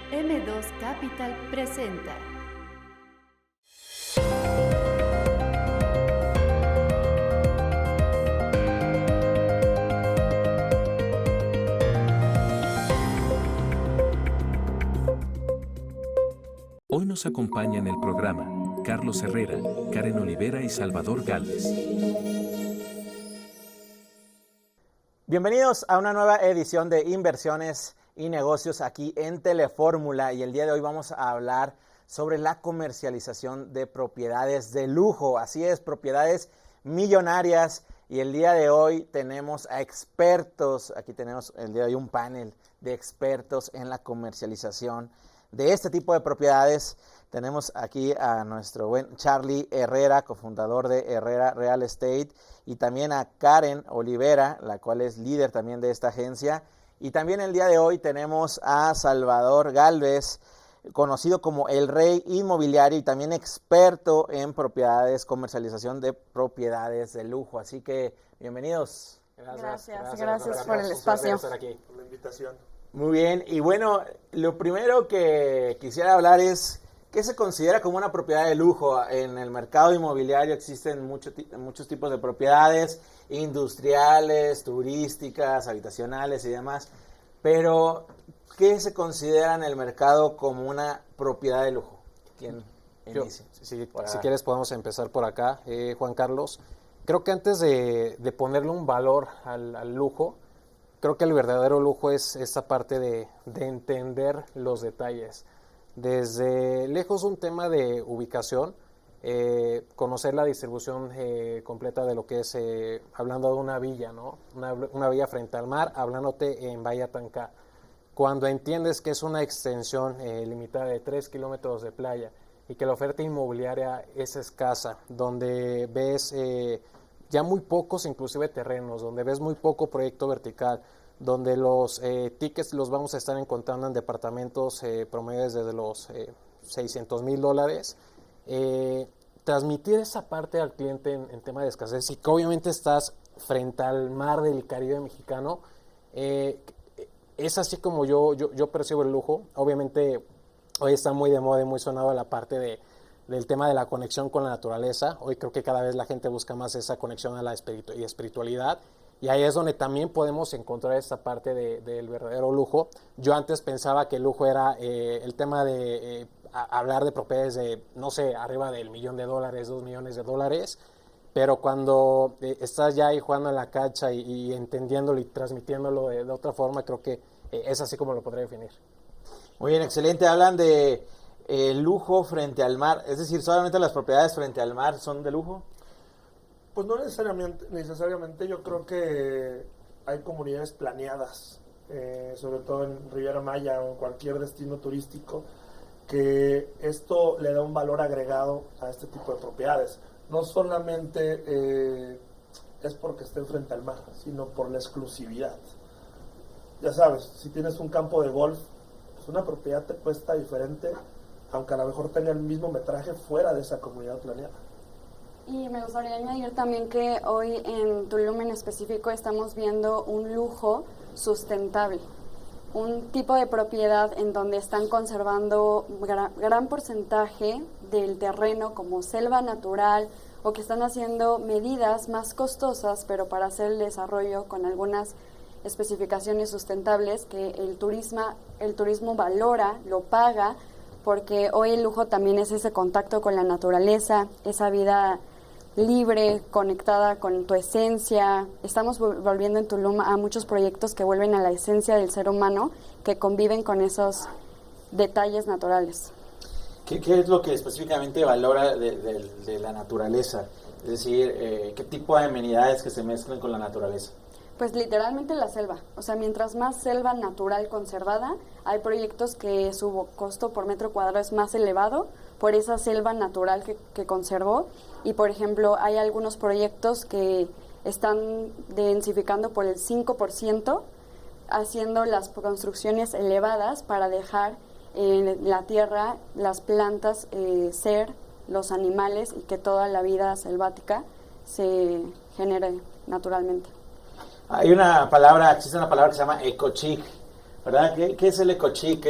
M2 Capital presenta. Hoy nos acompaña en el programa Carlos Herrera, Karen Olivera y Salvador Gálvez. Bienvenidos a una nueva edición de Inversiones y Negocios aquí en Telefórmula, y el día de hoy vamos a hablar sobre la comercialización de propiedades de lujo. Así es, propiedades millonarias, y el día de hoy tenemos a expertos. Aquí tenemos el día de hoy un panel de expertos en la comercialización de este tipo de propiedades. Tenemos aquí a nuestro buen Charlie Herrera, cofundador de Herrera Real Estate, y también a Karen Olivera, la cual es líder también de esta agencia. Y también el día de hoy tenemos a Salvador Gálvez, conocido como el Rey Inmobiliario y también experto en propiedades, comercialización de propiedades de lujo. Así que bienvenidos. Gracias por el espacio. Estar aquí, por la invitación. Muy bien, y bueno, lo primero que quisiera hablar es ¿qué se considera como una propiedad de lujo? En el mercado inmobiliario existen muchos tipos de propiedades, industriales, turísticas, habitacionales y demás, pero ¿qué se considera en el mercado como una propiedad de lujo? ¿Quién inicia? Si quieres podemos empezar por acá, Juan Carlos. Creo que antes de ponerle un valor al lujo, creo que el verdadero lujo es esta parte de entender los detalles. Desde lejos un tema de ubicación, conocer la distribución completa de lo que es, hablando de una villa, ¿no? Una villa frente al mar, hablándote en Bahía Tancá. Cuando entiendes que es una extensión limitada de 3 kilómetros de playa y que la oferta inmobiliaria es escasa, donde ves ya muy pocos inclusive terrenos, donde ves muy poco proyecto vertical, donde los tickets los vamos a estar encontrando en departamentos promedios desde los $600,000, transmitir esa parte al cliente en tema de escasez, y que obviamente estás frente al mar del Caribe mexicano, es así como yo percibo el lujo. Obviamente hoy está muy de moda y muy sonado la parte del tema de la conexión con la naturaleza. Hoy creo que cada vez la gente busca más esa conexión a la espiritualidad. Y ahí es donde también podemos encontrar esta parte del verdadero lujo. Yo antes pensaba que el lujo era el tema de hablar de propiedades de, no sé, arriba del $1,000,000, $2 millones, pero cuando estás ya ahí jugando en la cancha y entendiéndolo y transmitiéndolo de otra forma, creo que es así como lo podría definir. Muy bien, excelente. Hablan de lujo frente al mar, es decir, ¿solamente las propiedades frente al mar son de lujo? Pues no necesariamente, yo creo que hay comunidades planeadas, sobre todo en Riviera Maya o en cualquier destino turístico, que esto le da un valor agregado a este tipo de propiedades. No solamente es porque estén frente al mar, sino por la exclusividad. Ya sabes, si tienes un campo de golf, pues una propiedad te cuesta diferente, aunque a lo mejor tenga el mismo metraje fuera de esa comunidad planeada. Y me gustaría añadir también que hoy en Tulum en específico estamos viendo un lujo sustentable, un tipo de propiedad en donde están conservando gran porcentaje del terreno como selva natural, o que están haciendo medidas más costosas, pero para hacer el desarrollo con algunas especificaciones sustentables que el turismo valora, lo paga, porque hoy el lujo también es ese contacto con la naturaleza, esa vida libre, conectada con tu esencia. Estamos volviendo en Tulum a muchos proyectos que vuelven a la esencia del ser humano, que conviven con esos detalles naturales. ¿Qué es lo que específicamente valora de la naturaleza? Es decir, ¿qué tipo de amenidades que se mezclan con la naturaleza? Pues literalmente la selva. O sea, mientras más selva natural conservada, hay proyectos que su costo por metro cuadrado es más elevado por esa selva natural que conservó. Y, por ejemplo, hay algunos proyectos que están densificando por el 5%, haciendo las construcciones elevadas para dejar en la tierra las plantas ser, los animales, y que toda la vida selvática se genere naturalmente. Existe una palabra que se llama ecochic, ¿verdad? ¿Qué es el ecochic?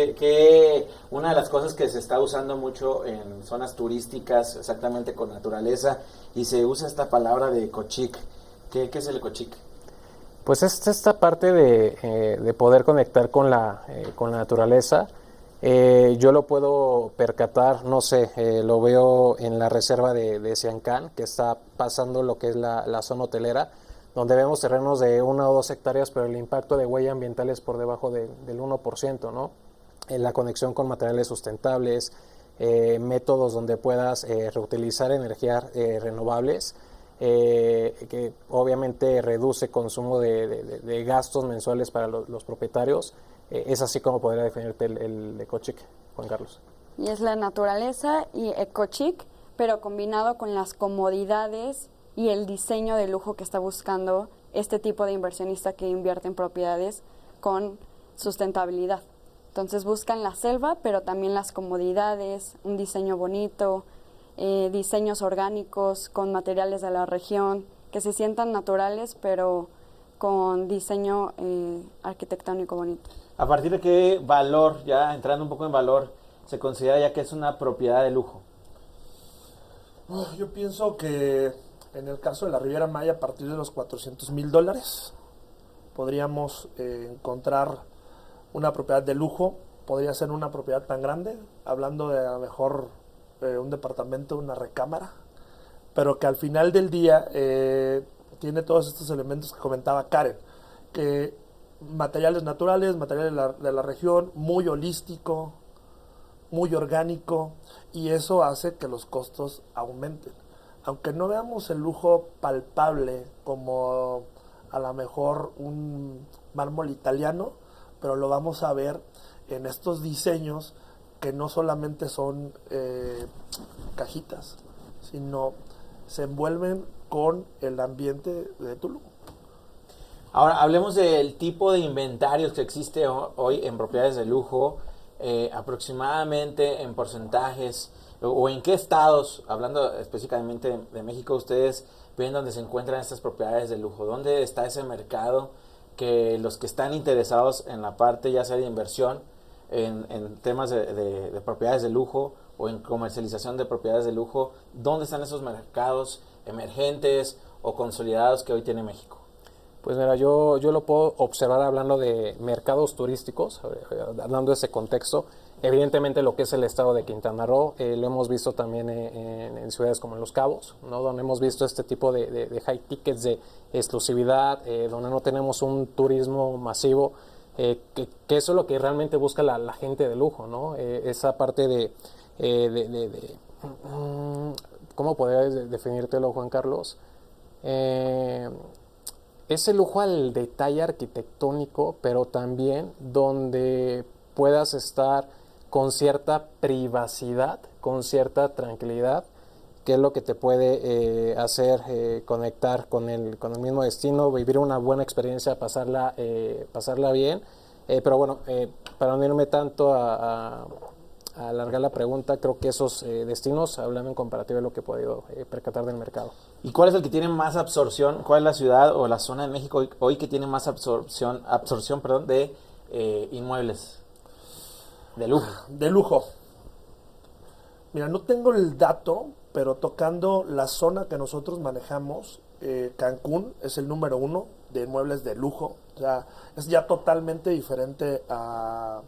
Una de las cosas que se está usando mucho en zonas turísticas, exactamente con naturaleza, y se usa esta palabra de ecochic. ¿Qué es el ecochic? Pues es esta parte de poder conectar con la naturaleza. Yo lo puedo percatar, no sé, lo veo en la reserva de Siancán, que está pasando lo que es la zona hotelera, donde vemos terrenos de 1 o 2 hectáreas, pero el impacto de huella ambiental es por debajo del 1%, ¿no? La conexión con materiales sustentables, métodos donde puedas reutilizar energías renovables, que obviamente reduce consumo de gastos mensuales para los propietarios. Es así como podría definirte el ecochic, Juan Carlos. Y es la naturaleza y ecochic, pero combinado con las comodidades y el diseño de lujo que está buscando este tipo de inversionista que invierte en propiedades con sustentabilidad. Entonces buscan la selva, pero también las comodidades, un diseño bonito, diseños orgánicos con materiales de la región, que se sientan naturales, pero con diseño arquitectónico bonito. ¿A partir de qué valor, ya entrando un poco en valor, se considera ya que es una propiedad de lujo? Yo pienso que en el caso de la Riviera Maya, a partir de los $400,000 podríamos encontrar una propiedad de lujo. Podría ser una propiedad tan grande, hablando de a lo mejor un departamento, una recámara, pero que al final del día tiene todos estos elementos que comentaba Karen, que materiales naturales, materiales de la región, muy holístico, muy orgánico, y eso hace que los costos aumenten. Aunque no veamos el lujo palpable como a lo mejor un mármol italiano, pero lo vamos a ver en estos diseños que no solamente son cajitas, sino se envuelven con el ambiente de Tulum. Ahora, hablemos del tipo de inventarios que existe hoy en propiedades de lujo, aproximadamente en porcentajes, o en qué estados, hablando específicamente de México, ustedes ven dónde se encuentran estas propiedades de lujo, dónde está ese mercado que los que están interesados en la parte ya sea de inversión, en temas de propiedades de lujo o en comercialización de propiedades de lujo, ¿dónde están esos mercados emergentes o consolidados que hoy tiene México? Pues mira, yo lo puedo observar hablando de mercados turísticos, hablando de ese contexto. Evidentemente lo que es el estado de Quintana Roo, lo hemos visto también en ciudades como en Los Cabos, ¿no? Donde hemos visto este tipo de high tickets de exclusividad, donde no tenemos un turismo masivo, que eso es lo que realmente busca la gente de lujo, ¿no? Esa parte ¿cómo podría definírtelo, Juan Carlos? Ese lujo al detalle arquitectónico, pero también donde puedas estar con cierta privacidad, con cierta tranquilidad, que es lo que te puede hacer conectar con el mismo destino, vivir una buena experiencia, pasarla bien. Pero bueno, para no irme tanto a alargar la pregunta, creo que esos destinos, hablando en comparativa de lo que he podido percatar del mercado. ¿Y cuál es el que tiene más absorción? ¿Cuál es la ciudad o la zona de México hoy que tiene más absorción de inmuebles de lujo? De lujo. Mira, no tengo el dato, pero tocando la zona que nosotros manejamos, Cancún es el número 1 de inmuebles de lujo. O sea, es ya totalmente diferente a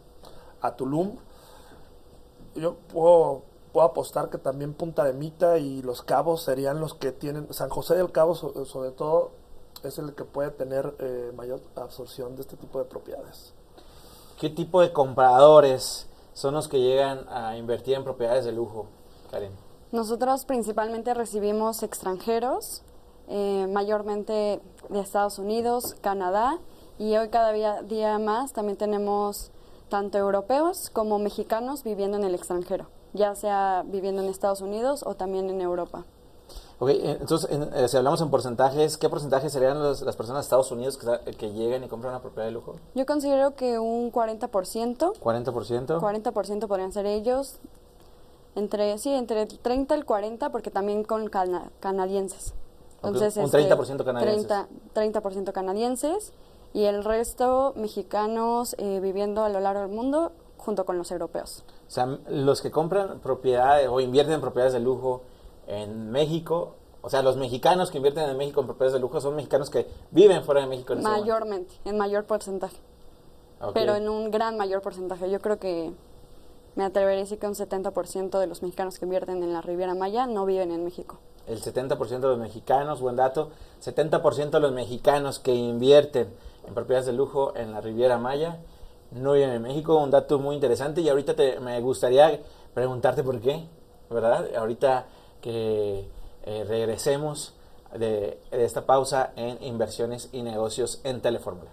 Tulum. Yo puedo apostar que también Punta de Mita y Los Cabos serían los que tienen. San José del Cabo, sobre todo, es el que puede tener mayor absorción de este tipo de propiedades. ¿Qué tipo de compradores son los que llegan a invertir en propiedades de lujo, Karen? Nosotros principalmente recibimos extranjeros, mayormente de Estados Unidos, Canadá, y hoy cada día más también tenemos tanto europeos como mexicanos viviendo en el extranjero, ya sea viviendo en Estados Unidos o también en Europa. Ok, entonces, si hablamos en porcentajes, ¿qué porcentaje serían las personas de Estados Unidos que llegan y compran una propiedad de lujo? Yo considero que un 40%. ¿40%? 40% podrían ser ellos, entre el 30 y el 40%, porque también con canadienses. Entonces, okay, un 30% canadienses. 30% canadienses. y el resto mexicanos viviendo a lo largo del mundo junto con los europeos. O sea, los que compran propiedades o invierten en propiedades de lujo en México, o sea, los mexicanos que invierten en México en propiedades de lujo son mexicanos que viven fuera de México. Mayormente, en mayor porcentaje. Okay. Pero en un gran mayor porcentaje. Yo creo que me atrevería a decir que un 70% de los mexicanos que invierten en la Riviera Maya no viven en México. El 70% de los mexicanos, buen dato, 70% de los mexicanos que invierten en propiedades de lujo en la Riviera Maya no viven en México, un dato muy interesante. Y ahorita me gustaría preguntarte por qué, ¿verdad? Ahorita que regresemos de esta pausa en Inversiones y Negocios en Telefórmula.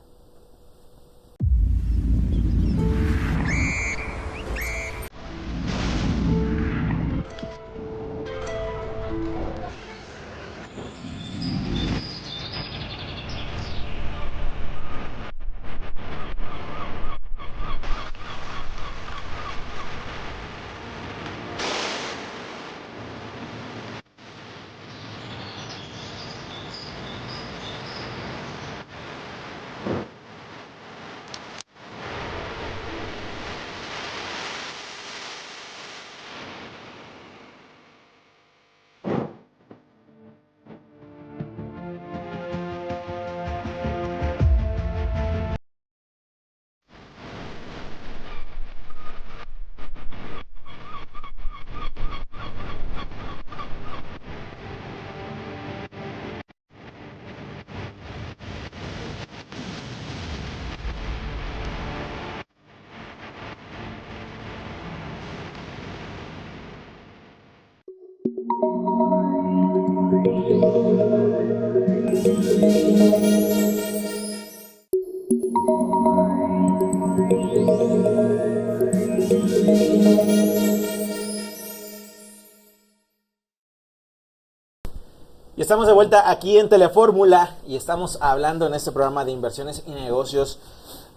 Y estamos de vuelta aquí en Telefórmula y estamos hablando en este programa de inversiones y negocios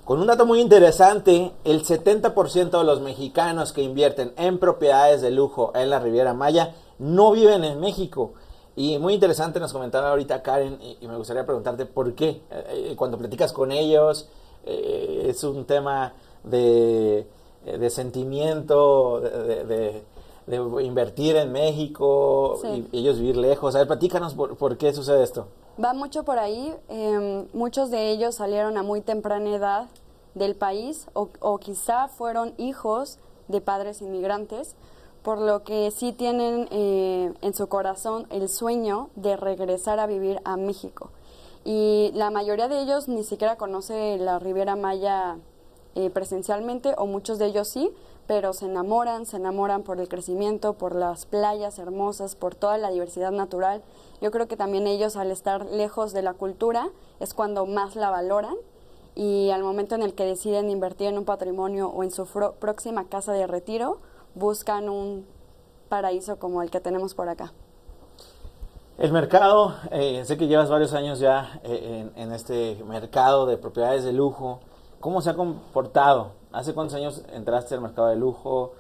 con un dato muy interesante. El 70% de los mexicanos que invierten en propiedades de lujo en la Riviera Maya no viven en México. Y muy interesante, nos comentaba ahorita Karen, y me gustaría preguntarte por qué. Cuando platicas con ellos, es un tema de sentimiento, de invertir en México, sí, y ellos vivir lejos. A ver, platícanos por qué sucede esto. Va mucho por ahí. Muchos de ellos salieron a muy temprana edad del país o quizá fueron hijos de padres inmigrantes, por lo que sí tienen en su corazón el sueño de regresar a vivir a México. Y la mayoría de ellos ni siquiera conoce la Riviera Maya presencialmente, o muchos de ellos sí, pero se enamoran por el crecimiento, por las playas hermosas, por toda la diversidad natural. Yo creo que también ellos, al estar lejos de la cultura, es cuando más la valoran, y al momento en el que deciden invertir en un patrimonio o en su próxima casa de retiro, buscan un paraíso como el que tenemos por acá. El mercado, sé que llevas varios años ya en este mercado de propiedades de lujo. ¿Cómo se ha comportado? ¿Hace cuántos años entraste al mercado de lujo?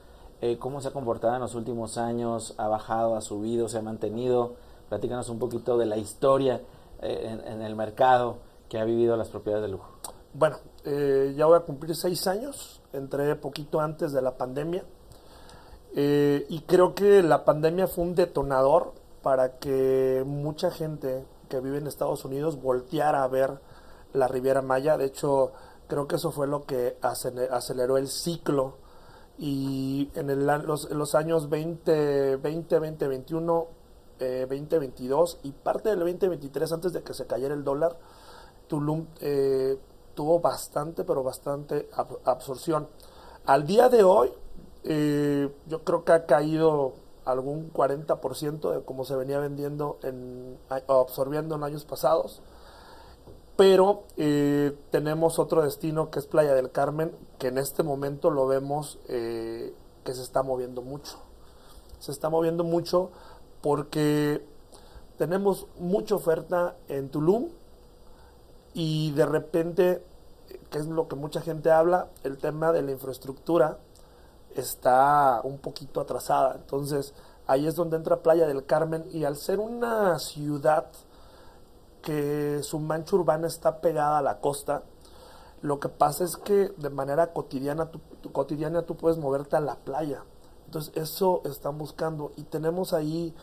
¿Cómo se ha comportado en los últimos años? ¿Ha bajado, ha subido, se ha mantenido? Platícanos un poquito de la historia en el mercado que ha vivido las propiedades de lujo. Bueno, ya voy a cumplir 6 años. Entré poquito antes de la pandemia. Y creo que la pandemia fue un detonador para que mucha gente que vive en Estados Unidos volteara a ver la Riviera Maya. De hecho, creo que eso fue lo que aceleró el ciclo. Y en los años 2021, 2022 y parte del 2023, antes de que se cayera el dólar, Tulum tuvo bastante absorción. Al día de hoy, yo creo que ha caído algún 40% de cómo se venía vendiendo o absorbiendo en años pasados. Pero tenemos otro destino que es Playa del Carmen, que en este momento lo vemos que se está moviendo mucho. Se está moviendo mucho porque tenemos mucha oferta en Tulum y de repente, que es lo que mucha gente habla, el tema de la infraestructura está un poquito atrasada. Entonces ahí es donde entra Playa del Carmen, y al ser una ciudad que su mancha urbana está pegada a la costa. Lo que pasa es que de manera cotidiana tú puedes moverte a la playa. Entonces eso están buscando. Y tenemos ahí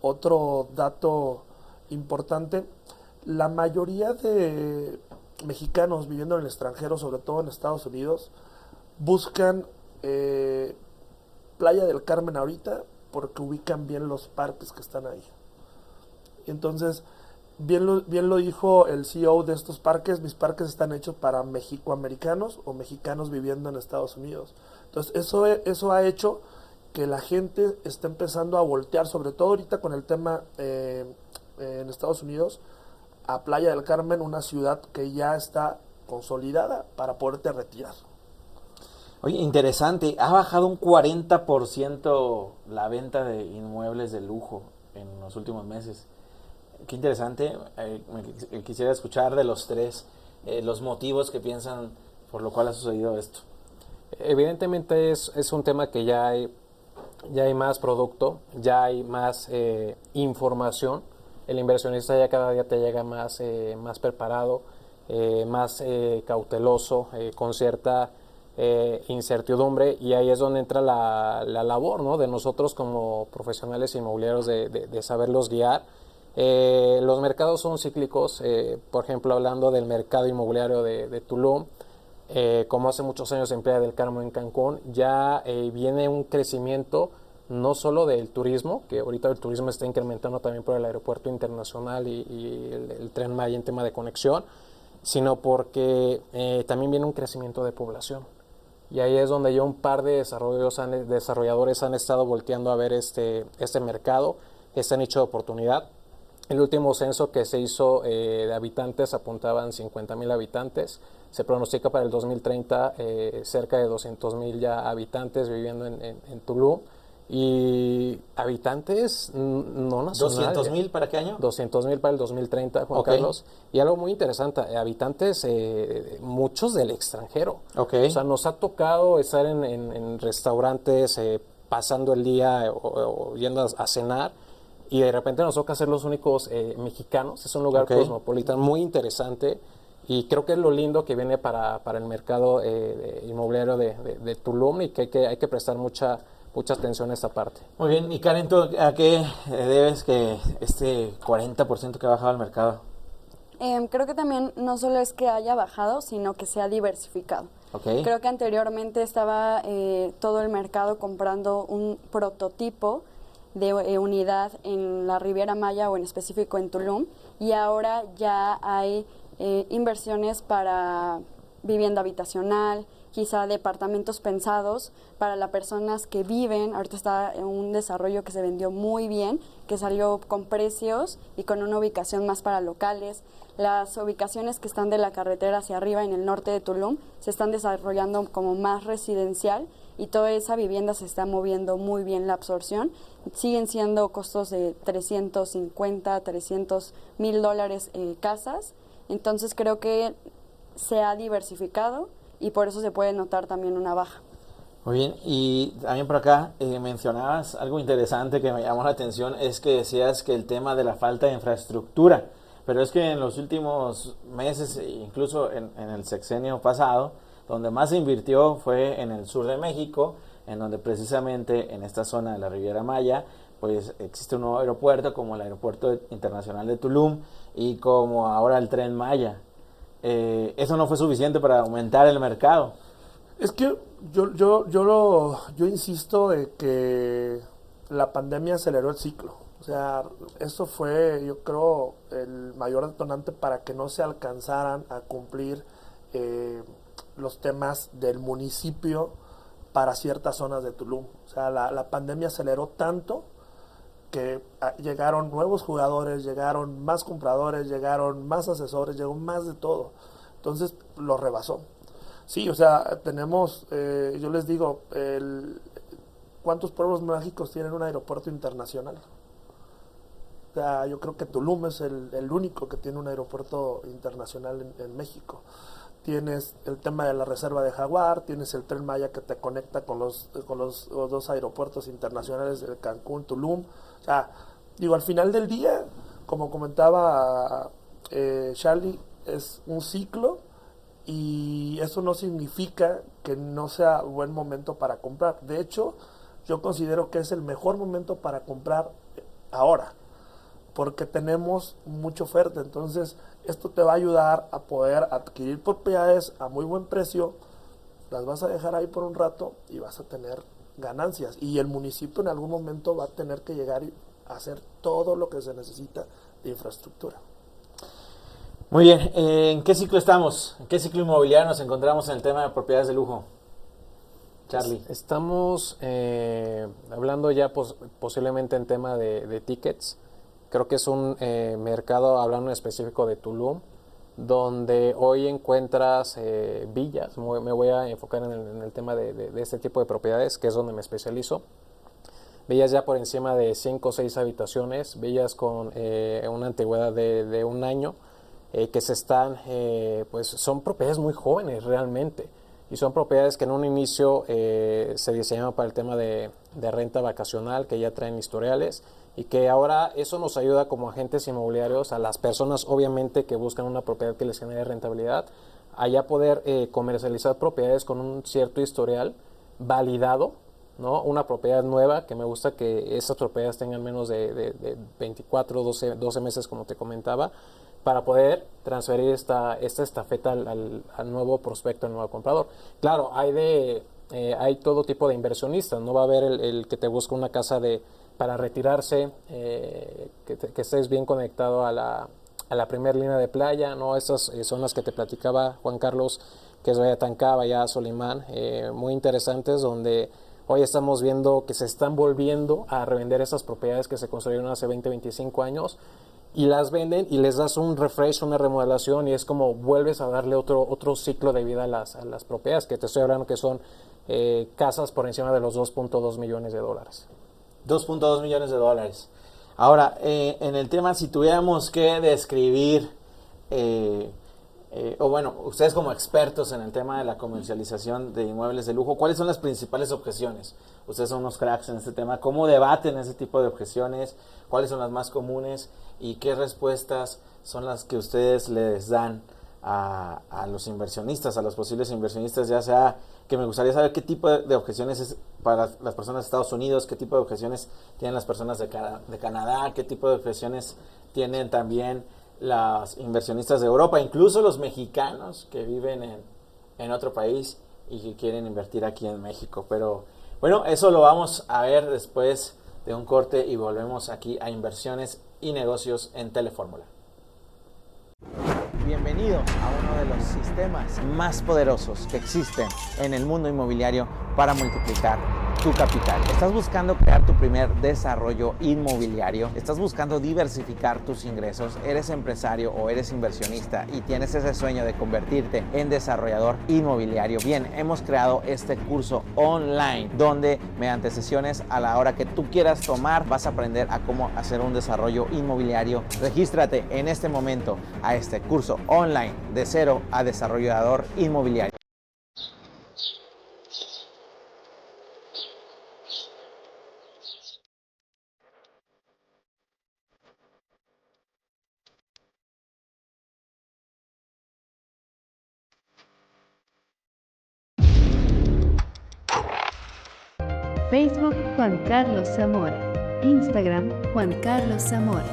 otro dato importante. La mayoría de mexicanos viviendo en el extranjero, sobre todo en Estados Unidos, buscan Playa del Carmen ahorita porque ubican bien los parques que están ahí. Entonces, bien lo dijo el CEO de estos parques: mis parques están hechos para mexicoamericanos o mexicanos viviendo en Estados Unidos. Entonces, eso ha hecho que la gente esté empezando a voltear, sobre todo ahorita con el tema en Estados Unidos, a Playa del Carmen, una ciudad que ya está consolidada para poderte retirar. Oye, interesante, ha bajado un 40% la venta de inmuebles de lujo en los últimos meses. Qué interesante. Quisiera escuchar de los tres los motivos que piensan por lo cual ha sucedido esto. Evidentemente es un tema que ya hay más producto, ya hay más información. El inversionista ya cada día te llega más preparado, más cauteloso, con cierta incertidumbre, y ahí es donde entra la labor, ¿no?, de nosotros como profesionales inmobiliarios de saberlos guiar. Los mercados son cíclicos. Por ejemplo, hablando del mercado inmobiliario de Tulum, como hace muchos años en Playa del Carmen, en Cancún, ya viene un crecimiento no solo del turismo, que ahorita el turismo está incrementando también por el aeropuerto internacional y el Tren Maya en tema de conexión, sino porque también viene un crecimiento de población. Y ahí es donde ya un par de desarrolladores han estado volteando a ver este mercado, este nicho de oportunidad. El último censo que se hizo de habitantes apuntaban 50,000 habitantes. Se pronostica para el 2030 cerca de 200,000 ya habitantes viviendo en Tulum. Y habitantes no nacionales. ¿200,000 para qué año? 200,000 para el 2030, Juan Carlos. Y algo muy interesante, habitantes, muchos del extranjero. O sea, nos ha tocado estar en restaurantes pasando el día o yendo a cenar, y de repente nos toca ser los únicos mexicanos. Es un lugar cosmopolita muy interesante, y creo que es lo lindo que viene para el mercado inmobiliario de Tulum, y que hay que prestar mucha atención a esta parte. Muy bien, y Karen, ¿tú a qué debes que este 40% que ha bajado el mercado? Creo que también no solo es que haya bajado, sino que se ha diversificado. Creo que anteriormente estaba todo el mercado comprando un prototipo de unidad en la Riviera Maya, o en específico en Tulum, y ahora ya hay inversiones para vivienda habitacional, quizá departamentos pensados para las personas que viven. Ahorita está en un desarrollo que se vendió muy bien, que salió con precios y con una ubicación más para locales. Las ubicaciones que están de la carretera hacia arriba en el norte de Tulum se están desarrollando como más residencial, y toda esa vivienda se está moviendo muy bien la absorción. Siguen siendo costos de 350, $300,000 casas. Entonces creo que se ha diversificado, y por eso se puede notar también una baja. Muy bien, y también por acá mencionabas algo interesante que me llamó la atención, es que decías que el tema de la falta de infraestructura, pero es que en los últimos meses, incluso en el sexenio pasado, donde más se invirtió fue en el sur de México, en donde precisamente en esta zona de la Riviera Maya, pues existe un nuevo aeropuerto, como el Aeropuerto Internacional de Tulum, y como ahora el Tren Maya. Eso no fue suficiente para aumentar el mercado. Es que yo insisto de que la pandemia aceleró el ciclo. O sea, eso fue, yo creo, el mayor detonante para que no se alcanzaran a cumplir los temas del municipio para ciertas zonas de Tulum. O sea, la pandemia aceleró tanto que llegaron nuevos jugadores, llegaron más compradores, llegaron más asesores, llegó más de todo. Entonces lo rebasó. Sí, o sea, tenemos, yo les digo, ¿cuántos pueblos mágicos tienen un aeropuerto internacional? O sea, yo creo que Tulum es el único que tiene un aeropuerto internacional en México. Tienes el tema de la reserva de Jaguar, tienes el Tren Maya que te conecta con los dos aeropuertos internacionales de Cancún, Tulum. O sea, digo, al final del día, como comentaba Charlie, es un ciclo y eso no significa que no sea buen momento para comprar. De hecho, yo considero que es el mejor momento para comprar ahora, porque tenemos mucha oferta. Entonces, esto te va a ayudar a poder adquirir propiedades a muy buen precio, las vas a dejar ahí por un rato y vas a tener ganancias. Y el municipio en algún momento va a tener que llegar y hacer todo lo que se necesita de infraestructura. Muy bien, ¿en qué ciclo estamos? ¿En qué ciclo inmobiliario nos encontramos en el tema de propiedades de lujo? Charlie. Estamos hablando ya posiblemente en tema de tickets. Creo que es un mercado, hablando en específico de Tulum, donde hoy encuentras villas. Me voy a enfocar en el tema de este tipo de propiedades, que es donde me especializo. Villas ya por encima de 5 o 6 habitaciones, villas con una antigüedad de un año, que se están, pues son propiedades muy jóvenes realmente, y son propiedades que en un inicio se diseñaban para el tema de renta vacacional, que ya traen historiales, y que ahora eso nos ayuda como agentes inmobiliarios a las personas obviamente que buscan una propiedad que les genere rentabilidad, a ya poder comercializar propiedades con un cierto historial validado, ¿no? Una propiedad nueva, que me gusta que esas propiedades tengan menos de 24, 12 meses, como te comentaba, para poder transferir esta estafeta al nuevo prospecto, al nuevo comprador. Claro, hay todo tipo de inversionistas. No va a haber el que te busca una casa para retirarse, que estés bien conectado a la primera línea de playa, ¿no? Estas son las que te platicaba Juan Carlos, que es Ollantaytambo, Bahía Solimán, muy interesantes, donde hoy estamos viendo que se están volviendo a revender esas propiedades que se construyeron hace 20, 25 años, y las venden y les das un refresh, una remodelación, y es como vuelves a darle otro ciclo de vida a las propiedades, que te estoy hablando que son casas por encima de los $2.2 millones. 2.2 millones de dólares. Ahora, en el tema, si tuviéramos que describir, o bueno, ustedes como expertos en el tema de la comercialización de inmuebles de lujo, ¿cuáles son las principales objeciones? Ustedes son unos cracks en este tema. ¿Cómo debaten ese tipo de objeciones? ¿Cuáles son las más comunes? ¿Y qué respuestas son las que ustedes les dan a los inversionistas, a los posibles inversionistas? Ya sea que me gustaría saber qué tipo de objeciones es para las personas de Estados Unidos, qué tipo de objeciones tienen las personas de Canadá, qué tipo de objeciones tienen también los inversionistas de Europa, incluso los mexicanos que viven en otro país y que quieren invertir aquí en México. Pero bueno, eso lo vamos a ver después de un corte y volvemos aquí a Inversiones y Negocios en Telefórmula. Bienvenido a uno de los sistemas más poderosos que existen en el mundo inmobiliario para multiplicar tu capital. ¿Estás buscando crear tu primer desarrollo inmobiliario? ¿Estás buscando diversificar tus ingresos? ¿Eres empresario o eres inversionista y tienes ese sueño de convertirte en desarrollador inmobiliario? Bien, hemos creado este curso online donde mediante sesiones a la hora que tú quieras tomar vas a aprender a cómo hacer un desarrollo inmobiliario. Regístrate en este momento a este curso online de cero a desarrollador inmobiliario. Facebook Juan Carlos Zamora. Instagram Juan Carlos Zamora.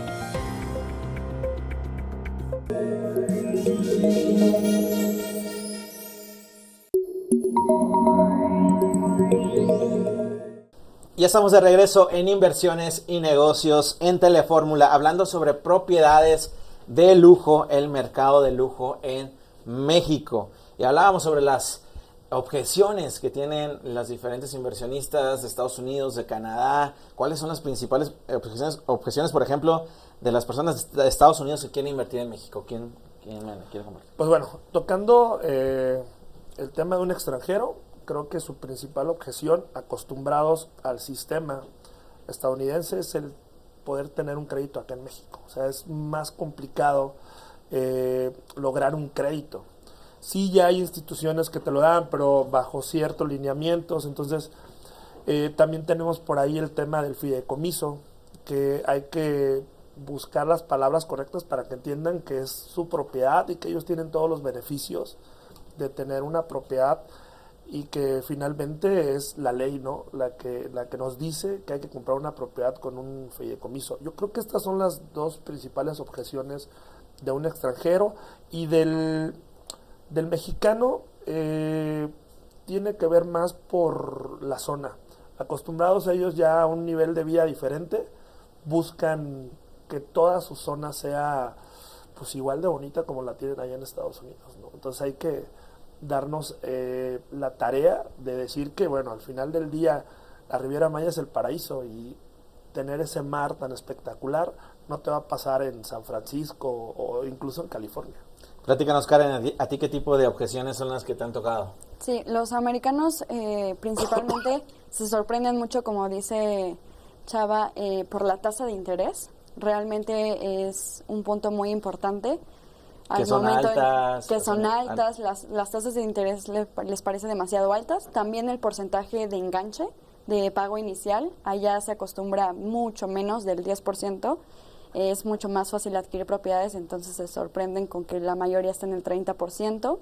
Ya estamos de regreso en Inversiones y Negocios en Telefórmula, hablando sobre propiedades de lujo, el mercado de lujo en México. Y hablábamos sobre las objeciones que tienen los diferentes inversionistas de Estados Unidos, de Canadá. ¿Cuáles son las principales objeciones, por ejemplo, de las personas de Estados Unidos que quieren invertir en México? ¿Quién quiere compartir? Pues bueno, tocando el tema de un extranjero, creo que su principal objeción, acostumbrados al sistema estadounidense, es el poder tener un crédito acá en México. O sea, es más complicado lograr un crédito. Sí, ya hay instituciones que te lo dan, pero bajo ciertos lineamientos. Entonces, también tenemos por ahí el tema del fideicomiso, que hay que buscar las palabras correctas para que entiendan que es su propiedad y que ellos tienen todos los beneficios de tener una propiedad, y que finalmente es la ley, ¿no?, la que nos dice que hay que comprar una propiedad con un fideicomiso. Yo creo que estas son las dos principales objeciones de un extranjero. Y del mexicano tiene que ver más por la zona. Acostumbrados ellos ya a un nivel de vida diferente, buscan que toda su zona sea pues igual de bonita como la tienen allá en Estados Unidos, ¿no? Entonces hay que darnos la tarea de decir que, bueno, al final del día la Riviera Maya es el paraíso, y tener ese mar tan espectacular no te va a pasar en San Francisco o incluso en California. Platícanos, Karen, ¿a ti qué tipo de objeciones son las que te han tocado? Sí, los americanos principalmente se sorprenden mucho, como dice Chava, por la tasa de interés. Realmente es un punto muy importante. Que son altas. Que son altas, las tasas de interés les parece demasiado altas. También el porcentaje de enganche, de pago inicial, allá se acostumbra mucho menos del 10%. Es mucho más fácil adquirir propiedades, entonces se sorprenden con que la mayoría está en el 30%.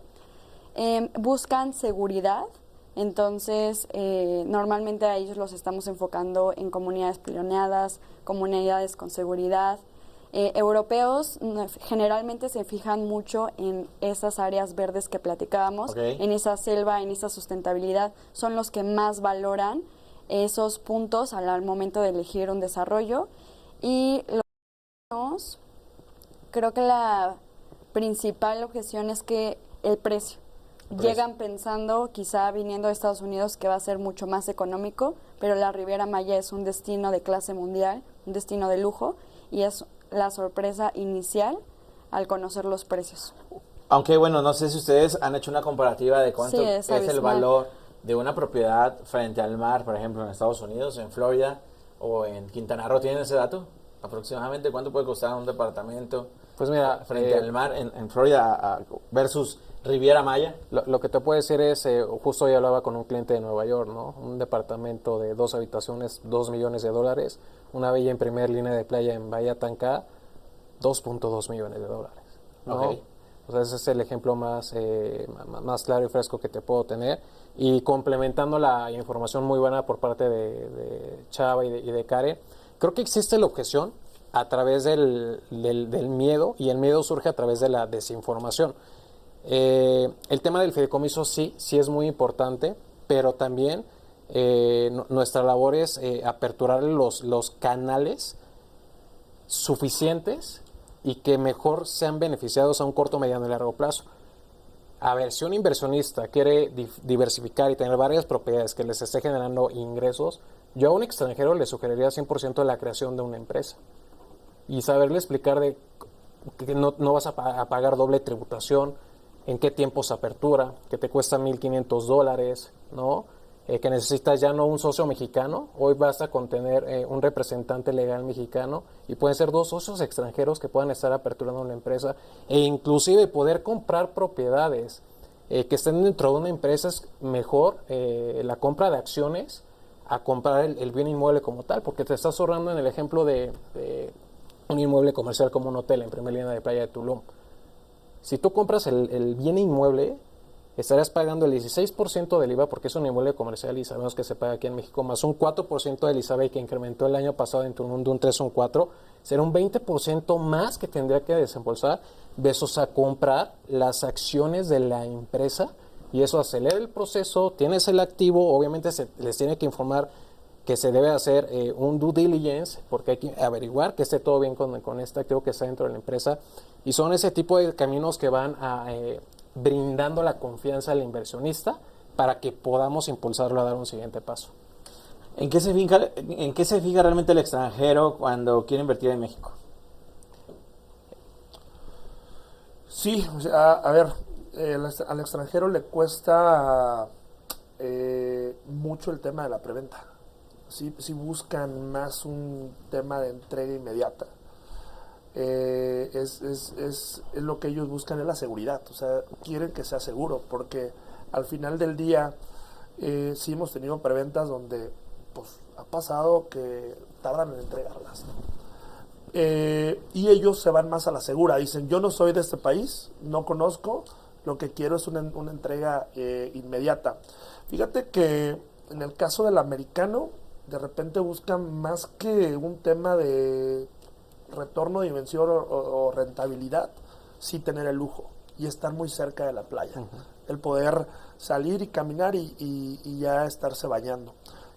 Buscan seguridad, entonces normalmente a ellos los estamos enfocando en comunidades planeadas, comunidades con seguridad. Europeos generalmente se fijan mucho en esas áreas verdes que platicábamos, en esa selva, en esa sustentabilidad. Son los que más valoran esos puntos al momento de elegir un desarrollo. Y los, creo que la principal objeción es que el precio. Llegan pensando, quizá viniendo de Estados Unidos, que va a ser mucho más económico, pero la Riviera Maya es un destino de clase mundial, un destino de lujo, y es la sorpresa inicial al conocer los precios. Aunque, bueno, no sé si ustedes han hecho una comparativa de cuánto es el valor de una propiedad frente al mar, por ejemplo, en Estados Unidos, en Florida o en Quintana Roo. ¿Tienen ese dato? Aproximadamente, ¿cuánto puede costar un departamento Pues mira, frente al mar en Florida versus Riviera Maya? Lo que te puedo decir es, justo hoy hablaba con un cliente de Nueva York, ¿no? Un departamento de 2 habitaciones, $2 millones, una bella en primer línea de playa en Bahía Tancá, $2.2 millones, ¿no? Okay. O sea, ese es el ejemplo más claro y fresco que te puedo tener. Y complementando la información muy buena por parte de Chava y de Karen, creo que existe la objeción a través del miedo, y el miedo surge a través de la desinformación. El tema del fideicomiso sí es muy importante, pero también nuestra labor es aperturar los canales suficientes y que mejor sean beneficiados a un corto, mediano y largo plazo. A ver, si un inversionista quiere diversificar y tener varias propiedades que les esté generando ingresos, yo a un extranjero le sugeriría 100% la creación de una empresa y saberle explicar de que no vas a pagar doble tributación, en qué tiempo se apertura, que te cuesta $1,500, ¿no? Que necesitas ya no un socio mexicano, hoy basta con tener un representante legal mexicano, y pueden ser 2 socios extranjeros que puedan estar aperturando una empresa, e inclusive poder comprar propiedades que estén dentro de una empresa. Es mejor la compra de acciones a comprar el bien inmueble como tal, porque te estás ahorrando en el ejemplo de un inmueble comercial como un hotel en primera línea de playa de Tulum. Si tú compras el bien inmueble, estarías pagando el 16% del IVA, porque es un inmueble comercial y sabemos que se paga aquí en México, más un 4% del ISABE, que incrementó el año pasado en Tulum de un 3 a un 4, será un 20% más que tendría que desembolsar versus a comprar las acciones de la empresa, y eso acelera el proceso. Tienes el activo, obviamente les tiene que informar que se debe hacer un due diligence, porque hay que averiguar que esté todo bien con este activo que está dentro de la empresa, y son ese tipo de caminos que van a brindando la confianza al inversionista para que podamos impulsarlo a dar un siguiente paso. ¿En qué se fija realmente el extranjero cuando quiere invertir en México? Sí, o sea, a ver, al extranjero le cuesta mucho el tema de la preventa. Sí buscan más un tema de entrega inmediata. Es lo que ellos buscan, es la seguridad. O sea, quieren que sea seguro, porque al final del día sí hemos tenido preventas donde pues ha pasado que tardan en entregarlas, ¿no? y ellos se van más a la segura. Dicen, yo no soy de este país, no conozco, lo que quiero es una entrega inmediata. Fíjate que en el caso del americano, de repente buscan más que un tema de retorno de inversión o rentabilidad, sí tener el lujo y estar muy cerca de la playa. El poder salir y caminar y ya estarse bañando.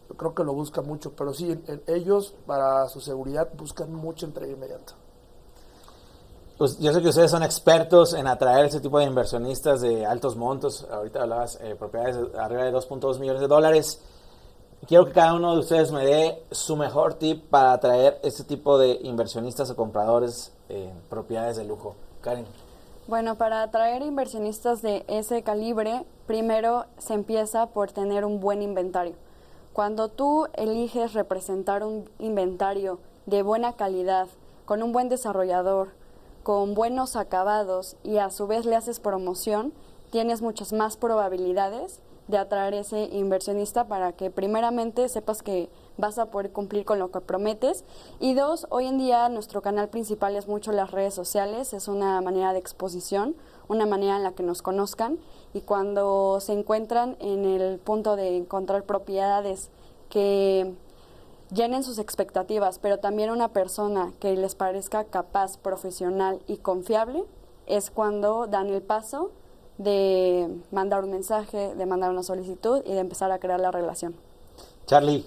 Yo creo que lo buscan mucho, pero sí, ellos para su seguridad buscan mucha entrega inmediata. Pues yo sé que ustedes son expertos en atraer ese tipo de inversionistas de altos montos. Ahorita hablabas propiedades arriba de 2.2 millones de dólares. Quiero que cada uno de ustedes me dé su mejor tip para atraer este tipo de inversionistas o compradores en propiedades de lujo. Karen. Bueno, para atraer inversionistas de ese calibre, primero se empieza por tener un buen inventario. Cuando tú eliges representar un inventario de buena calidad, con un buen desarrollador, con buenos acabados y a su vez le haces promoción, tienes muchas más probabilidades de atraer ese inversionista para que primeramente sepas que vas a poder cumplir con lo que prometes. Y dos, hoy en día nuestro canal principal es mucho las redes sociales, es una manera de exposición, una manera en la que nos conozcan, y cuando se encuentran en el punto de encontrar propiedades que llenen sus expectativas, pero también una persona que les parezca capaz, profesional y confiable, es cuando dan el paso de mandar un mensaje, de mandar una solicitud y de empezar a crear la relación. Charlie.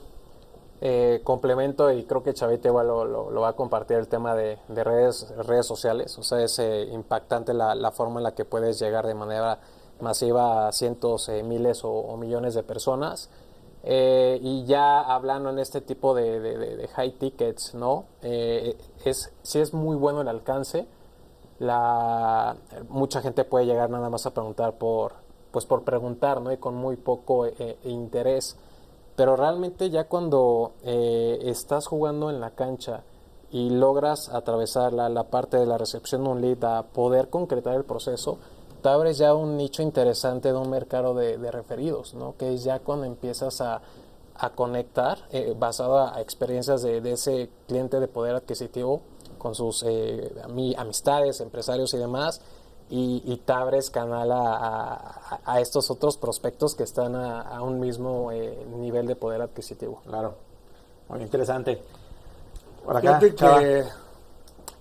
Complemento, y creo que Chavita igual lo va a compartir, el tema de redes sociales. O sea, es impactante la forma en la que puedes llegar de manera masiva a cientos, miles o millones de personas. Y ya hablando en este tipo de high tickets, ¿no? Sí es muy bueno el alcance. Mucha gente puede llegar nada más a preguntar por preguntar, ¿no? Y con muy poco interés. Pero realmente ya cuando estás jugando en la cancha y logras atravesar la parte de la recepción de un lead a poder concretar el proceso, te abres ya un nicho interesante de un mercado de referidos, ¿no? Que es ya cuando empiezas a conectar basado a experiencias de ese cliente de poder adquisitivo con sus amistades, empresarios y demás, y te abres canal a estos otros prospectos que están a un mismo nivel de poder adquisitivo. Claro, muy interesante. Por acá, Fíjate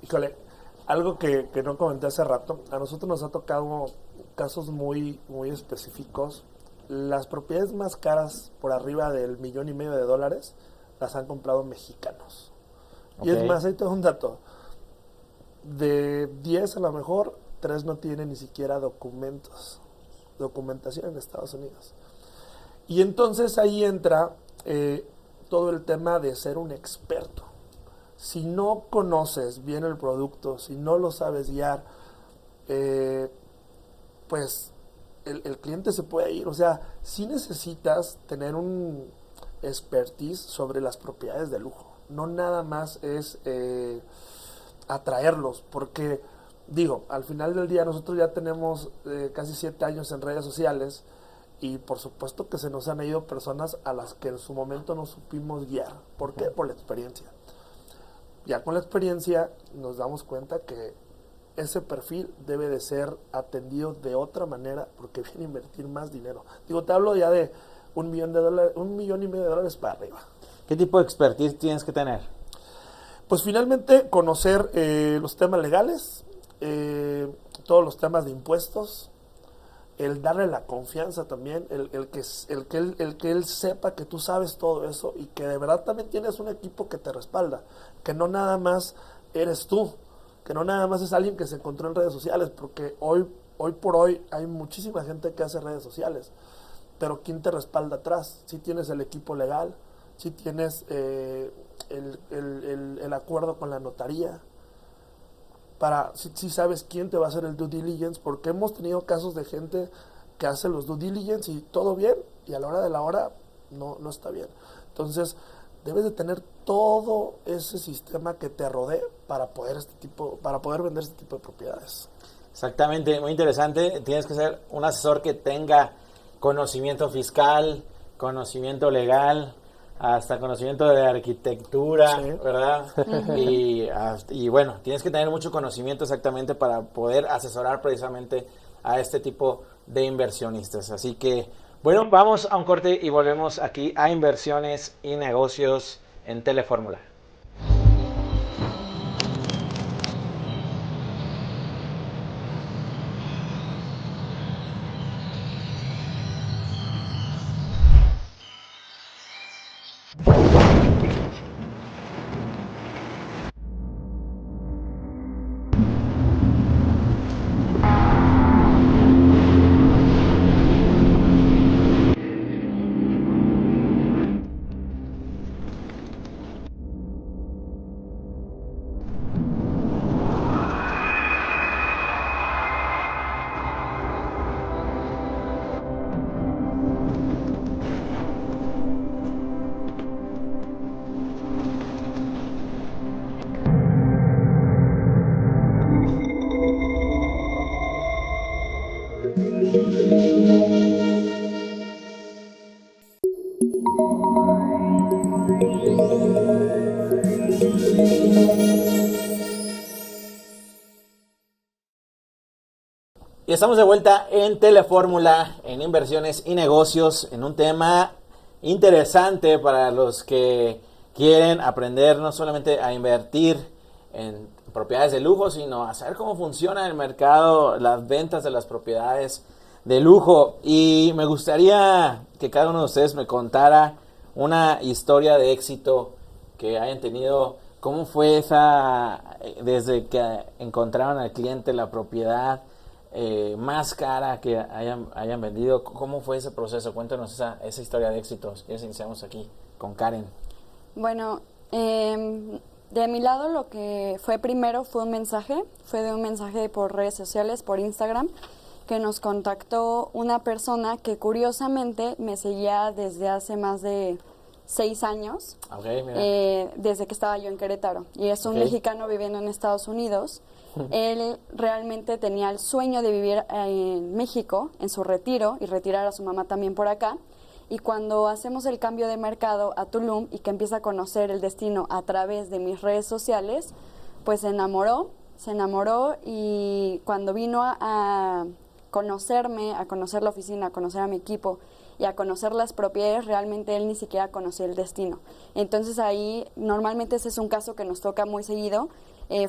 híjole, algo que no comenté hace rato, a nosotros nos ha tocado casos muy, muy específicos. Las propiedades más caras por arriba del $1.5 millones las han comprado mexicanos. Okay. Y es más, ahí te doy un dato. De 10 a lo mejor, 3 no tienen ni siquiera documentación en Estados Unidos. Y entonces ahí entra todo el tema de ser un experto. Si no conoces bien el producto, si no lo sabes guiar, pues el cliente se puede ir. O sea, sí necesitas tener un expertise sobre las propiedades de lujo. No nada más es atraerlos, porque digo, al final del día nosotros ya tenemos casi 7 años en redes sociales, y por supuesto que se nos han ido personas a las que en su momento no supimos guiar. ¿Por qué? Por la experiencia. Ya con la experiencia nos damos cuenta que ese perfil debe de ser atendido de otra manera, porque viene a invertir más dinero. Digo, te hablo ya de $1 millón, $1.5 millones para arriba. ¿Qué tipo de expertise tienes que tener? Pues finalmente conocer los temas legales, todos los temas de impuestos, el darle la confianza también, el que él sepa que tú sabes todo eso y que de verdad también tienes un equipo que te respalda, que no nada más eres tú, que no nada más es alguien que se encontró en redes sociales, porque hoy por hoy hay muchísima gente que hace redes sociales, pero ¿quién te respalda atrás? Si tienes el equipo legal, si tienes el acuerdo con la notaría, si sabes quién te va a hacer el due diligence, porque hemos tenido casos de gente que hace los due diligence y todo bien, y a la hora de la hora no está bien. Entonces debes de tener todo ese sistema que te rodee para poder vender este tipo de propiedades. Exactamente, muy interesante. Tienes que ser un asesor que tenga conocimiento fiscal, conocimiento legal, hasta conocimiento de arquitectura, Sí. ¿verdad? Y bueno, tienes que tener mucho conocimiento exactamente para poder asesorar precisamente a este tipo de inversionistas. Así que, bueno, vamos a un corte y volvemos aquí a Inversiones y Negocios en Telefórmula. Y estamos de vuelta en Telefórmula, en Inversiones y Negocios, en un tema interesante para los que quieren aprender no solamente a invertir en propiedades de lujo, sino a saber cómo funciona el mercado, las ventas de las propiedades de lujo. Y me gustaría que cada uno de ustedes me contara una historia de éxito que hayan tenido. ¿Cómo fue desde que encontraron al cliente la propiedad más cara que hayan vendido? ¿Cómo fue ese proceso? Cuéntanos esa historia de éxito. Si quieres, iniciamos aquí con Karen. Bueno, de mi lado lo que fue primero fue un mensaje por redes sociales, por Instagram, que nos contactó una persona que curiosamente me seguía desde hace más de 6 años, Okay, mira. desde que estaba yo en Querétaro, y es un mexicano viviendo en Estados Unidos. Él realmente tenía el sueño de vivir en México, en su retiro, y retirar a su mamá también por acá. Y cuando hacemos el cambio de mercado a Tulum y que empieza a conocer el destino a través de mis redes sociales, pues se enamoró y cuando vino a conocerme, a conocer la oficina, a conocer a mi equipo y a conocer las propiedades, realmente él ni siquiera conocía el destino. Entonces ahí, normalmente ese es un caso que nos toca muy seguido.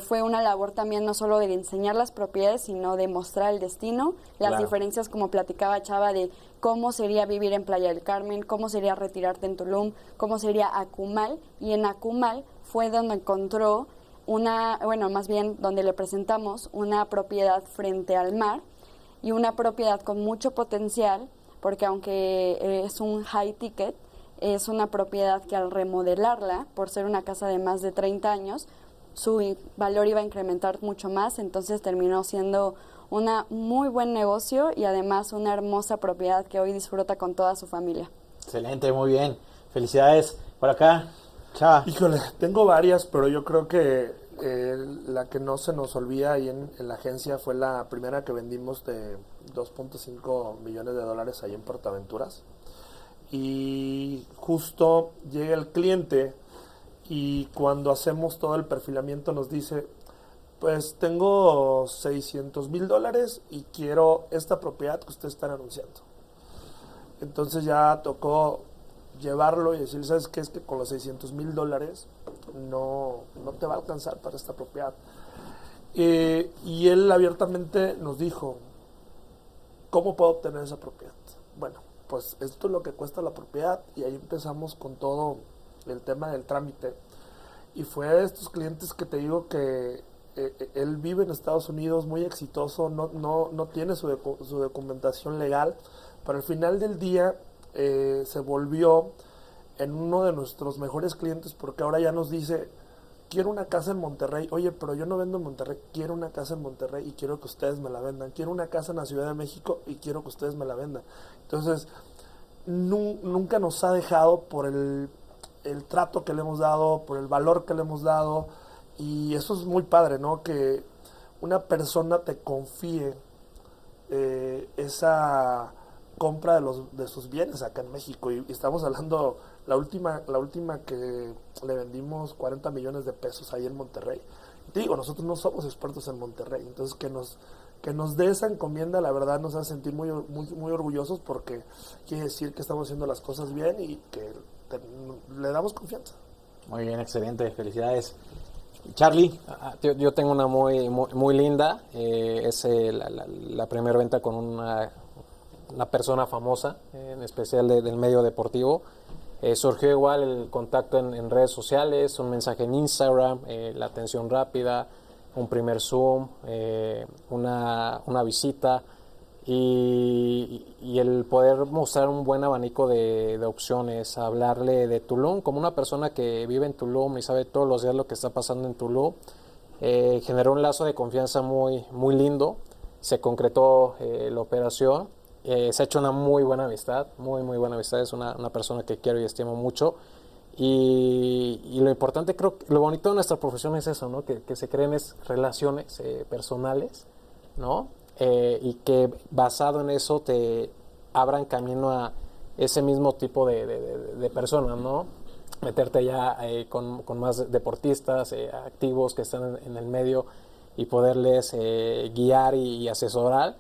Fue una labor también no solo de enseñar las propiedades, sino de mostrar el destino, las Claro. diferencias, como platicaba Chava, de cómo sería vivir en Playa del Carmen, cómo sería retirarte en Tulum, cómo sería Akumal. Y en Akumal fue donde encontró donde le presentamos una propiedad frente al mar y una propiedad con mucho potencial, porque aunque es un high ticket, es una propiedad que al remodelarla, por ser una casa de más de 30 años, su valor iba a incrementar mucho más. Entonces terminó siendo un muy buen negocio y además una hermosa propiedad que hoy disfruta con toda su familia. Excelente, muy bien. Felicidades. Por acá, Chava. Híjole, tengo varias, pero yo creo que la que no se nos olvida ahí en la agencia fue la primera que vendimos de 2.5 millones de dólares ahí en Portaventuras. Y justo llega el cliente y cuando hacemos todo el perfilamiento nos dice, pues tengo $600,000 y quiero esta propiedad que ustedes están anunciando. Entonces ya tocó llevarlo y decirle, ¿sabes qué? Es que con los $600,000 no te va a alcanzar para esta propiedad. Y él abiertamente nos dijo, ¿cómo puedo obtener esa propiedad? Bueno, pues esto es lo que cuesta la propiedad, y ahí empezamos con todo el tema del trámite. Y fue de estos clientes que te digo que él vive en Estados Unidos, muy exitoso, no tiene su documentación legal, pero al final del día se volvió en uno de nuestros mejores clientes, porque ahora ya nos dice, quiero una casa en Monterrey. Oye, pero yo no vendo en Monterrey, quiero una casa en Monterrey y quiero que ustedes me la vendan. Quiero una casa en la Ciudad de México y quiero que ustedes me la vendan. Entonces, nunca nos ha dejado por el trato que le hemos dado, por el valor que le hemos dado, y eso es muy padre, ¿no? Que una persona te confíe esa compra de sus bienes acá en México. Y estamos hablando, la última que le vendimos 40 millones de pesos ahí en Monterrey. Digo, nosotros no somos expertos en Monterrey, entonces que nos dé esa encomienda, la verdad nos hace sentir muy, muy, muy orgullosos, porque quiere decir que estamos haciendo las cosas bien y que le damos confianza. Muy bien, excelente, felicidades. Charlie. Yo tengo una muy, muy, muy linda, es la primera venta con una persona famosa, en especial del medio deportivo. Surgió igual el contacto en redes sociales, un mensaje en Instagram, la atención rápida, un primer Zoom, una visita y el poder mostrar un buen abanico de opciones, hablarle de Tulum como una persona que vive en Tulum y sabe todos los días lo que está pasando en Tulum. Generó un lazo de confianza muy, muy lindo, se concretó la operación. Se ha hecho una muy buena amistad, muy muy buena amistad, es una persona que quiero y estimo mucho, y lo importante, creo que lo bonito de nuestra profesión es eso, ¿no? Que se creen relaciones personales, ¿no? Y que basado en eso te abran camino a ese mismo tipo de personas, ¿no? Meterte ya con más deportistas activos que están en el medio y poderles guiar y asesorar,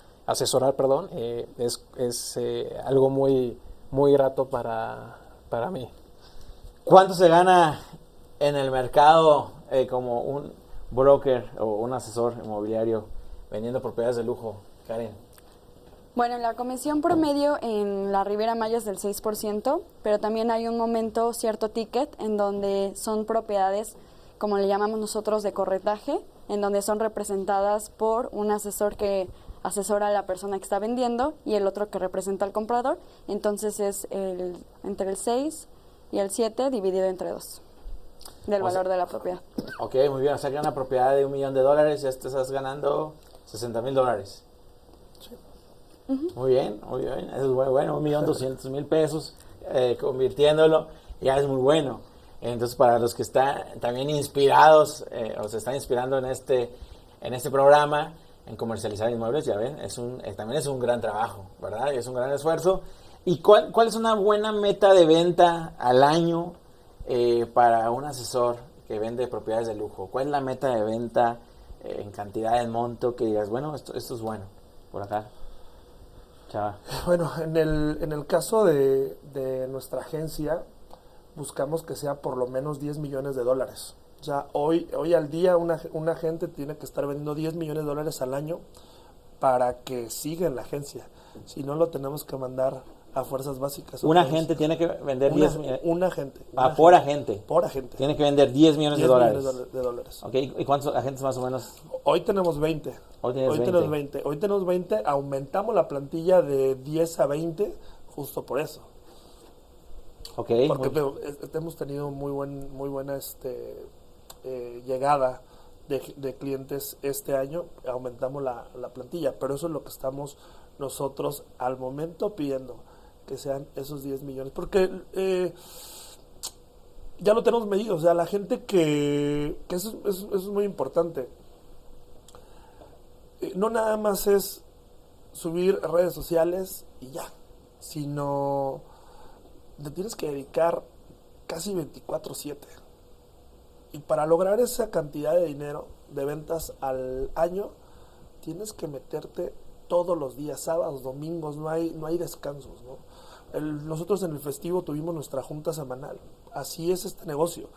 perdón, es algo muy, muy grato para mí. ¿Cuánto se gana en el mercado como un broker o un asesor inmobiliario vendiendo propiedades de lujo, Karen? Bueno, la comisión promedio en la Riviera Maya es del 6%, pero también hay un momento, cierto ticket, en donde son propiedades, como le llamamos nosotros, de corretaje, en donde son representadas por un asesor que asesora a la persona que está vendiendo y el otro que representa al comprador. Entonces es entre el 6 y el 7 dividido entre 2 del valor de la propiedad. Ok, muy bien. O sea que una propiedad de $1 millón, ya te estás ganando $60,000. Sí. Muy bien, muy bien. Eso es bueno, $1,200,000 pesos, convirtiéndolo, ya es muy bueno. Entonces, para los que están también inspirados o se están inspirando en este programa, en comercializar inmuebles, ya ven, también es un gran trabajo, ¿verdad? Y es un gran esfuerzo. ¿Y cuál es una buena meta de venta al año para un asesor que vende propiedades de lujo? ¿Cuál es la meta de venta en cantidad, en monto, que digas, bueno, esto es bueno, por acá? Chava. Bueno, en el caso de nuestra agencia, buscamos que sea por lo menos $10 millones. O sea, hoy al día un agente tiene que estar vendiendo $10 millones al año para que siga en la agencia. Si no, lo tenemos que mandar a fuerzas básicas. Un agente tiene que vender 10 millones. Un agente. Por agente. Por agente. Tiene que vender $10 millones. $10 millones. Ok, ¿y cuántos agentes más o menos? Hoy tenemos 20. Hoy tenemos 20. Aumentamos la plantilla de 10 a 20 justo por eso. Ok. Porque hemos tenido muy buena llegada de clientes este año. Aumentamos la plantilla, pero eso es lo que estamos nosotros al momento pidiendo, que sean esos 10 millones, porque ya lo tenemos medido. O sea, la gente que eso es muy importante, no nada más es subir a redes sociales y ya, sino te tienes que dedicar casi 24/7, y para lograr esa cantidad de dinero de ventas al año tienes que meterte todos los días, sábados, domingos, no hay descansos, ¿no? Nosotros en el festivo tuvimos nuestra junta semanal. Así es este negocio,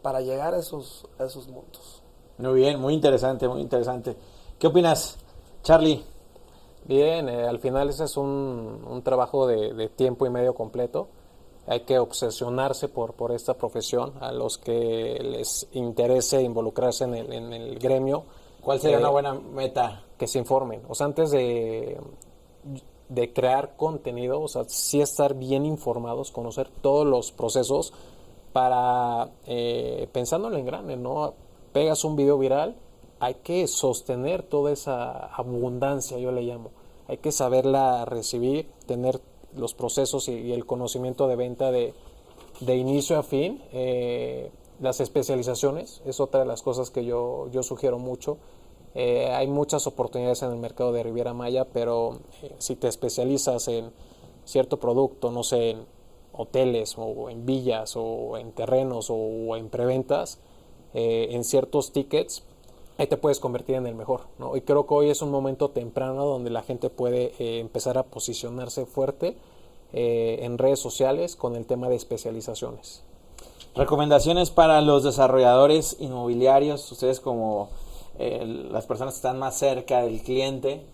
para llegar a esos montos. Muy bien, muy interesante, muy interesante. ¿Qué opinas, Charlie? Bien, al final ese es un trabajo de tiempo y medio completo. Hay que obsesionarse por esta profesión. A los que les interese involucrarse en el gremio, ¿cuál sería una buena meta? Que se informen. O sea, antes de crear contenido, o sea, sí estar bien informados, conocer todos los procesos para, pensándolo en grande, ¿no? Pegas un video viral, hay que sostener toda esa abundancia, yo le llamo. Hay que saberla recibir, tener los procesos y el conocimiento de venta de inicio a fin. Las especializaciones es otra de las cosas que yo sugiero mucho. Hay muchas oportunidades en el mercado de Riviera Maya, pero si te especializas en cierto producto, no sé, en hoteles o en villas o en terrenos o en preventas, en ciertos tickets, ahí te puedes convertir en el mejor, ¿no? Y creo que hoy es un momento temprano donde la gente puede empezar a posicionarse fuerte en redes sociales con el tema de especializaciones. Recomendaciones para los desarrolladores inmobiliarios, ustedes como las personas que están más cerca del cliente,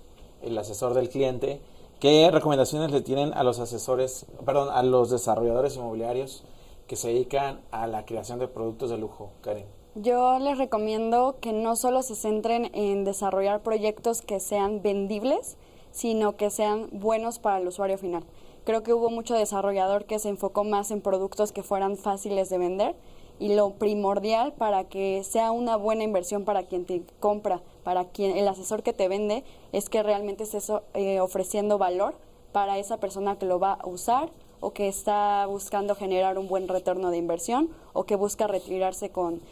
el asesor del cliente, ¿qué recomendaciones le tienen a los a los desarrolladores inmobiliarios que se dedican a la creación de productos de lujo, Karen? Yo les recomiendo que no solo se centren en desarrollar proyectos que sean vendibles, sino que sean buenos para el usuario final. Creo que hubo mucho desarrollador que se enfocó más en productos que fueran fáciles de vender, y lo primordial para que sea una buena inversión para quien te compra, para quien el asesor que te vende, es que realmente estés ofreciendo valor para esa persona que lo va a usar o que está buscando generar un buen retorno de inversión o que busca retirarse con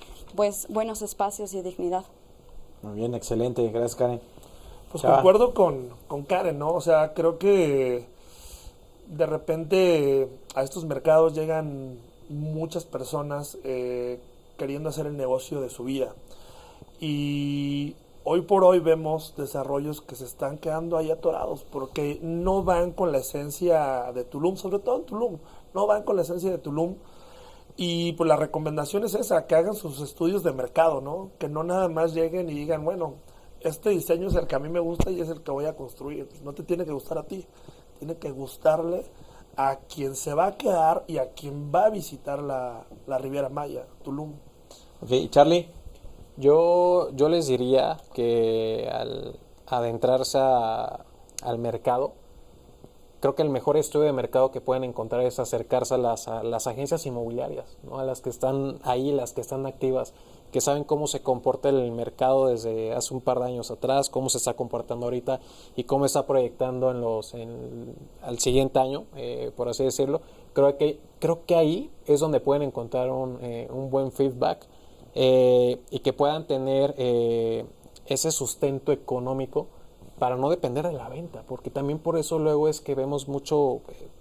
buenos espacios y dignidad. Muy bien, excelente, gracias, Karen. Pues Chava. concuerdo con Karen, ¿no? O sea, creo que de repente a estos mercados llegan muchas personas queriendo hacer el negocio de su vida. Y hoy por hoy vemos desarrollos que se están quedando ahí atorados porque no van con la esencia de Tulum, sobre todo en Tulum, no van con la esencia de Tulum. Y pues la recomendación es esa, que hagan sus estudios de mercado, ¿no? Que no nada más lleguen y digan, bueno, este diseño es el que a mí me gusta y es el que voy a construir. Pues no te tiene que gustar a ti, tiene que gustarle a quien se va a quedar y a quien va a visitar la Riviera Maya, Tulum. Ok, Charlie. Yo les diría que al adentrarse al mercado, creo que el mejor estudio de mercado que pueden encontrar es acercarse a las agencias inmobiliarias, ¿no? A las que están ahí, las que están activas, que saben cómo se comporta el mercado desde hace un par de años atrás, cómo se está comportando ahorita y cómo está proyectando al siguiente año, por así decirlo. Creo que ahí es donde pueden encontrar un buen feedback y que puedan tener ese sustento económico para no depender de la venta, porque también por eso luego es que vemos mucho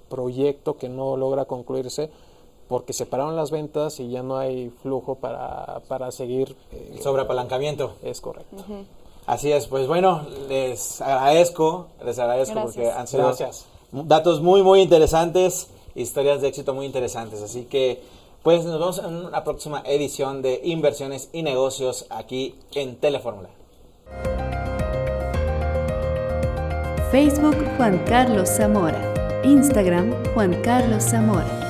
proyecto que no logra concluirse porque se pararon las ventas y ya no hay flujo para seguir. El sobreapalancamiento. Es correcto. Uh-huh. Así es, pues bueno, les agradezco Gracias. porque han sido Gracias. datos muy, muy interesantes, historias de éxito muy interesantes. Así que, pues nos vemos en una próxima edición de Inversiones y Negocios aquí en Telefórmula. Facebook Juan Carlos Zamora. Instagram Juan Carlos Zamora.